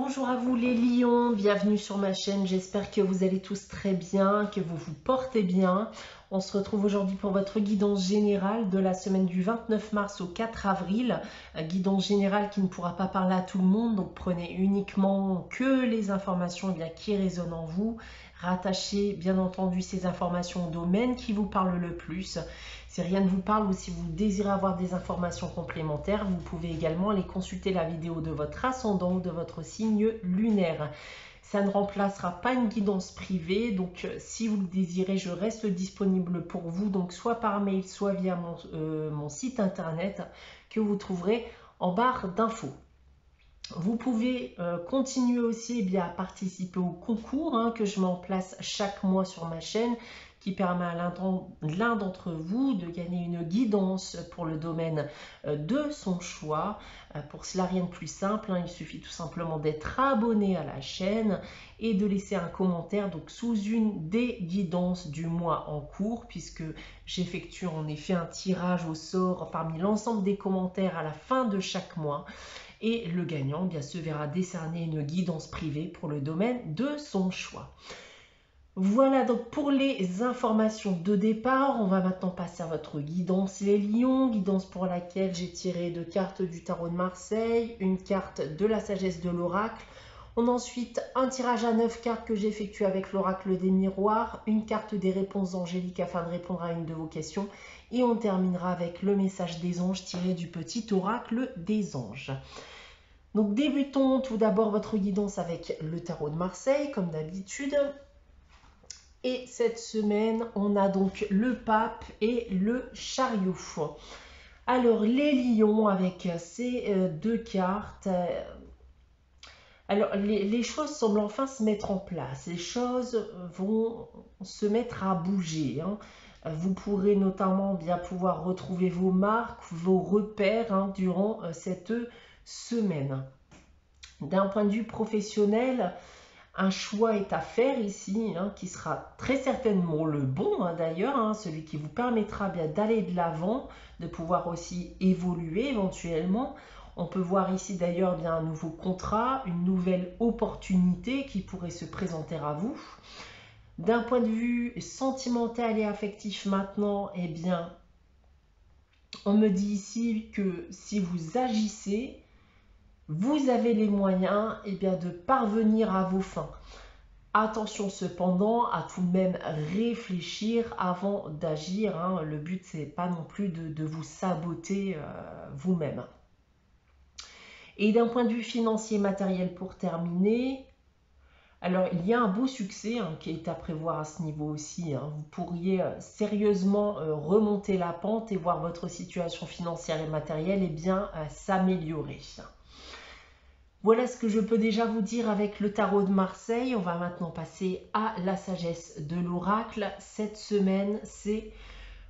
Bonjour à vous les lions, bienvenue sur ma chaîne, j'espère que vous allez tous très bien, que vous vous portez bien. On se retrouve aujourd'hui pour votre guidance générale de la semaine du 29 mars au 4 avril. Guidance générale qui ne pourra pas parler à tout le monde, donc prenez uniquement que les informations qui résonnent en vous. Rattachez bien entendu ces informations au domaine qui vous parle le plus. Si rien ne vous parle ou si vous désirez avoir des informations complémentaires, vous pouvez également aller consulter la vidéo de votre ascendant ou de votre signe lunaire. Ça ne remplacera pas une guidance privée, donc si vous le désirez, je reste disponible pour vous, donc soit par mail, soit via mon site internet que vous trouverez en barre d'infos. Vous pouvez continuer aussi à participer au concours que je mets en place chaque mois sur ma chaîne, qui permet à l'un d'entre vous de gagner une guidance pour le domaine de son choix. Pour cela, rien de plus simple, il suffit tout simplement d'être abonné à la chaîne et de laisser un commentaire sous une des guidances du mois en cours, puisque j'effectue en effet un tirage au sort parmi l'ensemble des commentaires à la fin de chaque mois. Et le gagnant se verra décerner une guidance privée pour le domaine de son choix. Voilà donc pour les informations de départ. On va maintenant passer à votre guidance les lions, guidance pour laquelle j'ai tiré 2 cartes du tarot de Marseille, une carte de la sagesse de l'oracle. On a ensuite un tirage à 9 cartes que j'ai effectué avec l'oracle des miroirs, une carte des réponses angéliques afin de répondre à une de vos questions. Et on terminera avec le message des anges tiré du petit oracle des anges. Donc débutons tout d'abord votre guidance avec le tarot de Marseille, comme d'habitude. Et cette semaine, on a donc le pape et le chariot. Alors les lions avec ces 2 cartes. Alors les choses semblent enfin se mettre en place. Les choses vont se mettre à bouger. Vous pourrez notamment pouvoir retrouver vos marques, vos repères durant cette semaine. D'un point de vue professionnel, un choix est à faire ici, qui sera très certainement le bon d'ailleurs, celui qui vous permettra d'aller de l'avant, de pouvoir aussi évoluer éventuellement. On peut voir ici d'ailleurs un nouveau contrat, une nouvelle opportunité qui pourrait se présenter à vous. D'un point de vue sentimental et affectif maintenant, on me dit ici que si vous agissez, vous avez les moyens de parvenir à vos fins. Attention cependant à tout de même réfléchir avant d'agir. Le but, c'est pas non plus de vous saboter vous-même. Et d'un point de vue financier et matériel pour terminer, alors il y a un beau succès qui est à prévoir à ce niveau aussi. Vous pourriez sérieusement remonter la pente et voir votre situation financière et matérielle s'améliorer. Voilà ce que je peux déjà vous dire avec le tarot de Marseille. On va maintenant passer à la sagesse de l'oracle. Cette semaine, c'est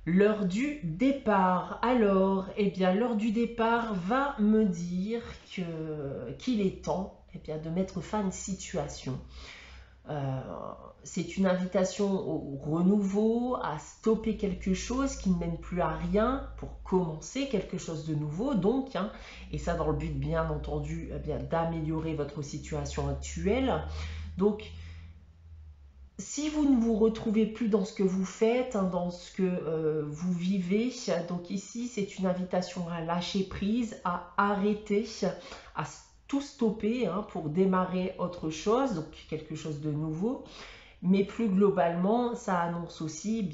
l'heure du départ. Alors, l'heure du départ va me dire qu'il est temps de mettre fin à une situation. C'est une invitation au renouveau, à stopper quelque chose qui ne mène plus à rien pour commencer quelque chose de nouveau, donc, et ça dans le but bien entendu d'améliorer votre situation actuelle. Donc, si vous ne vous retrouvez plus dans ce que vous faites, dans ce que vous vivez, donc ici c'est une invitation à lâcher prise, à arrêter, à tout stopper pour démarrer autre chose, donc quelque chose de nouveau. Mais plus globalement, ça annonce aussi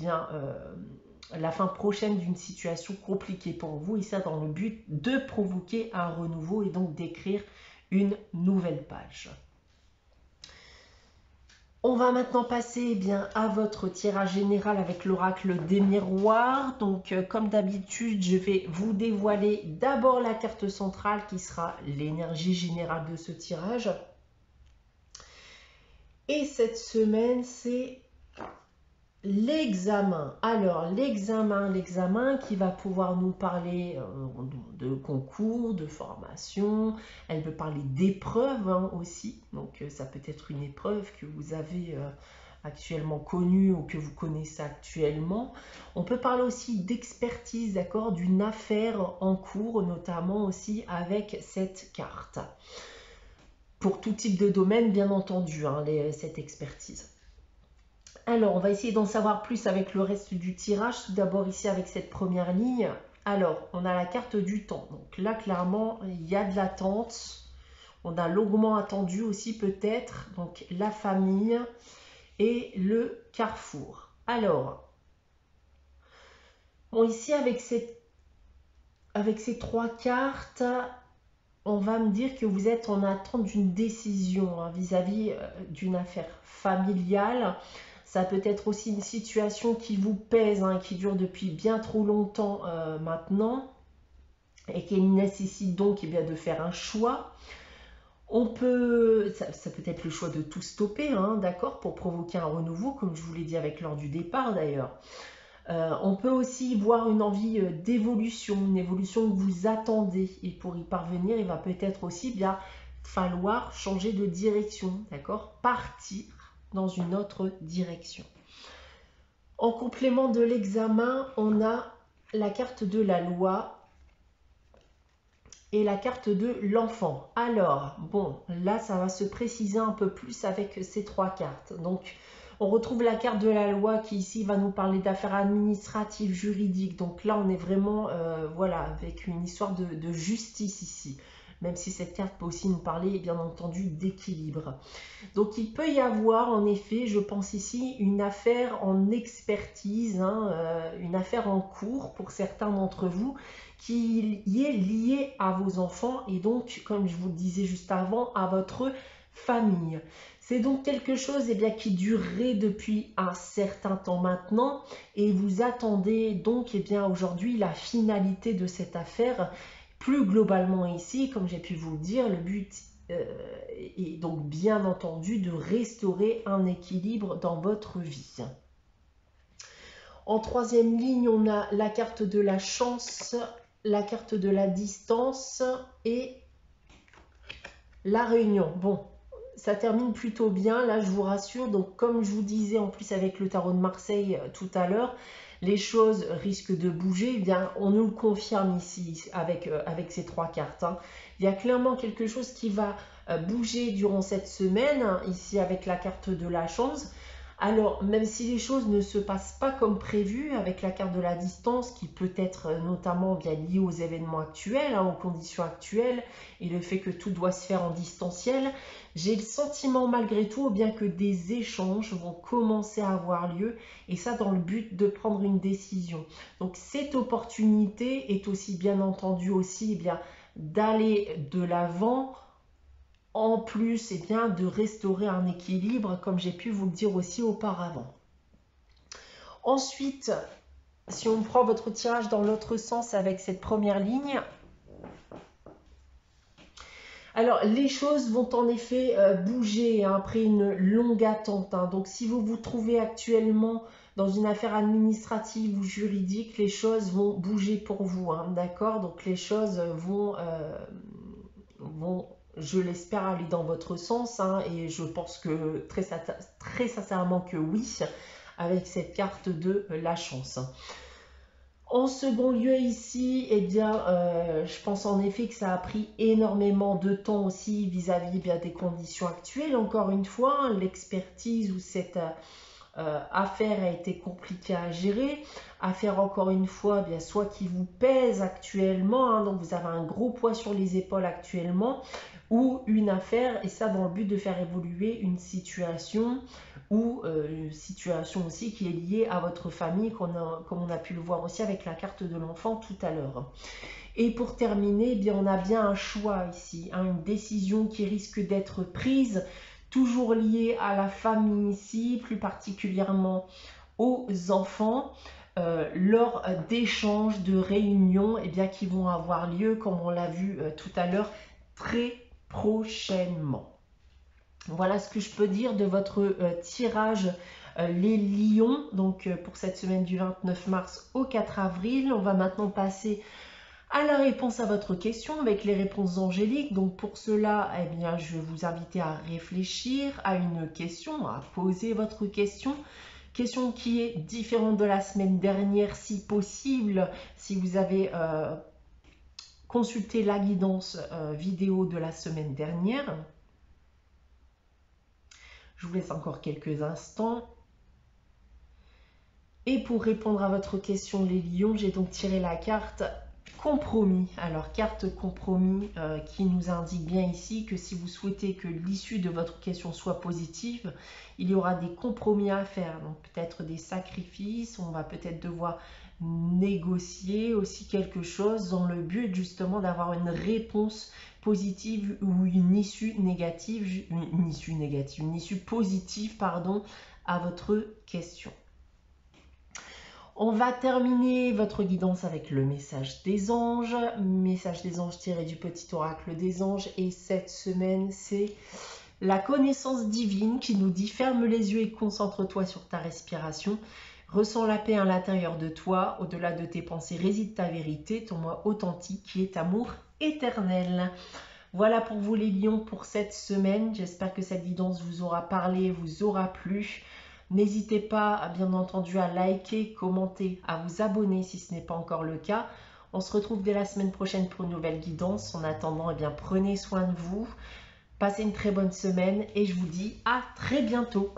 la fin prochaine d'une situation compliquée pour vous, et ça dans le but de provoquer un renouveau et donc d'écrire une nouvelle page. On va maintenant passer à votre tirage général avec l'oracle des miroirs. Donc comme d'habitude, je vais vous dévoiler d'abord la carte centrale qui sera l'énergie générale de ce tirage. Et cette semaine, c'est l'examen. Alors, l'examen qui va pouvoir nous parler de concours, de formation. Elle peut parler d'épreuves aussi. Donc, ça peut être une épreuve que vous avez actuellement connue ou que vous connaissez actuellement. On peut parler aussi d'expertise, d'accord, d'une affaire en cours, notamment aussi avec cette carte. pour tout type de domaine, bien entendu, hein, cette expertise. Alors, on va essayer d'en savoir plus avec le reste du tirage. Tout d'abord ici avec cette première ligne. Alors, on a la carte du temps. Donc là, clairement, il y a de l'attente. On a l'augment attendu aussi peut-être. Donc la famille et le carrefour. Alors, bon, ici avec ces 3 cartes, on va me dire que vous êtes en attente d'une décision hein, vis-à-vis d'une affaire familiale. Ça peut être aussi une situation qui vous pèse, hein, qui dure depuis bien trop longtemps maintenant et qui nécessite donc eh bien, de faire un choix. Ça peut être le choix de tout stopper, hein, d'accord, pour provoquer un renouveau, comme je vous l'ai dit avec l'heure du départ d'ailleurs. On peut aussi voir une envie d'évolution, une évolution que vous attendez. Et pour y parvenir, il va peut-être aussi bien falloir changer de direction, d'accord, partir dans une autre direction. En complément de l'examen, on a la carte de la loi et la carte de l'enfant. Alors, bon, là, ça va se préciser un peu plus avec ces 3 cartes. Donc, on retrouve la carte de la loi qui ici va nous parler d'affaires administratives, juridiques. Donc là, on est vraiment, voilà, avec une histoire de justice ici. Même si cette carte peut aussi nous parler, bien entendu, d'équilibre. Donc, il peut y avoir, en effet, je pense ici, une affaire en expertise, hein, une affaire en cours pour certains d'entre vous, qui est liée à vos enfants et donc, comme je vous le disais juste avant, à votre famille. C'est donc quelque chose eh bien, qui durerait depuis un certain temps maintenant et vous attendez donc eh bien, aujourd'hui la finalité de cette affaire. Plus globalement ici, comme j'ai pu vous le dire, le but est donc bien entendu de restaurer un équilibre dans votre vie. En troisième ligne, on a la carte de la chance, la carte de la distance et la réunion. Bon, ça termine plutôt bien, là je vous rassure. Donc comme je vous disais en plus avec le tarot de Marseille tout à l'heure, les choses risquent de bouger. Eh bien, on nous le confirme ici avec ces 3 cartes. Hein. Il y a clairement quelque chose qui va bouger durant cette semaine, hein, ici avec la carte de la chance. Alors, même si les choses ne se passent pas comme prévu avec la carte de la distance, qui peut être notamment bien liée aux événements actuels, hein, aux conditions actuelles, et le fait que tout doit se faire en distanciel, j'ai le sentiment malgré tout bien que des échanges vont commencer à avoir lieu, et ça dans le but de prendre une décision. Donc, cette opportunité est aussi bien entendu aussi eh bien d'aller de l'avant, en plus eh bien, de restaurer un équilibre, comme j'ai pu vous le dire aussi auparavant. Ensuite, si on prend votre tirage dans l'autre sens avec cette première ligne, alors les choses vont en effet bouger hein, après une longue attente. Hein. Donc si vous vous trouvez actuellement dans une affaire administrative ou juridique, les choses vont bouger pour vous, hein, d'accord? Donc les choses vont je l'espère, aller dans votre sens, hein, et je pense que très sincèrement que oui, avec cette carte de la chance. En second lieu ici, eh bien, je pense en effet que ça a pris énormément de temps aussi vis-à-vis des conditions actuelles. Encore une fois, hein, l'expertise ou cette affaire a été compliquée à gérer. Affaire encore une fois, bien, soit qui vous pèse actuellement, hein, donc vous avez un gros poids sur les épaules actuellement, ou une affaire, et ça dans le but de faire évoluer une situation, ou une situation aussi qui est liée à votre famille, comme on a pu le voir aussi avec la carte de l'enfant tout à l'heure. Et pour terminer, eh bien, on a bien un choix ici, hein, une décision qui risque d'être prise, toujours liée à la famille ici, plus particulièrement aux enfants, lors d'échanges, de réunions eh bien, qui vont avoir lieu, comme on l'a vu tout à l'heure, très prochainement. Voilà ce que je peux dire de votre tirage les lions, donc pour cette semaine du 29 mars au 4 avril. On va maintenant passer à la réponse à votre question avec les réponses angéliques. Donc pour cela, eh bien, je vais vous inviter à réfléchir à une question, à poser votre question. Question qui est différente de la semaine dernière si possible, si vous avez consulté la guidance vidéo de la semaine dernière. Je vous laisse encore quelques instants. Et pour répondre à votre question, les lions, j'ai donc tiré la carte compromis. Alors, carte compromis qui nous indique bien ici que si vous souhaitez que l'issue de votre question soit positive, il y aura des compromis à faire. Donc, peut-être des sacrifices, on va peut-être devoir négocier aussi quelque chose dans le but justement d'avoir une réponse positive ou une issue négative, une issue positive, pardon, à votre question. On va terminer votre guidance avec le message des anges tiré du petit oracle des anges. Et cette semaine, c'est la connaissance divine qui nous dit ferme les yeux et concentre-toi sur ta respiration. Ressens la paix à l'intérieur de toi. Au-delà de tes pensées réside ta vérité, ton moi authentique qui est amour éternel. Voilà pour vous les lions pour cette semaine. J'espère que cette guidance vous aura parlé, vous aura plu. N'hésitez pas, bien entendu, à liker, commenter, à vous abonner si ce n'est pas encore le cas. On se retrouve dès la semaine prochaine pour une nouvelle guidance. En attendant, eh bien, prenez soin de vous. Passez une très bonne semaine et je vous dis à très bientôt.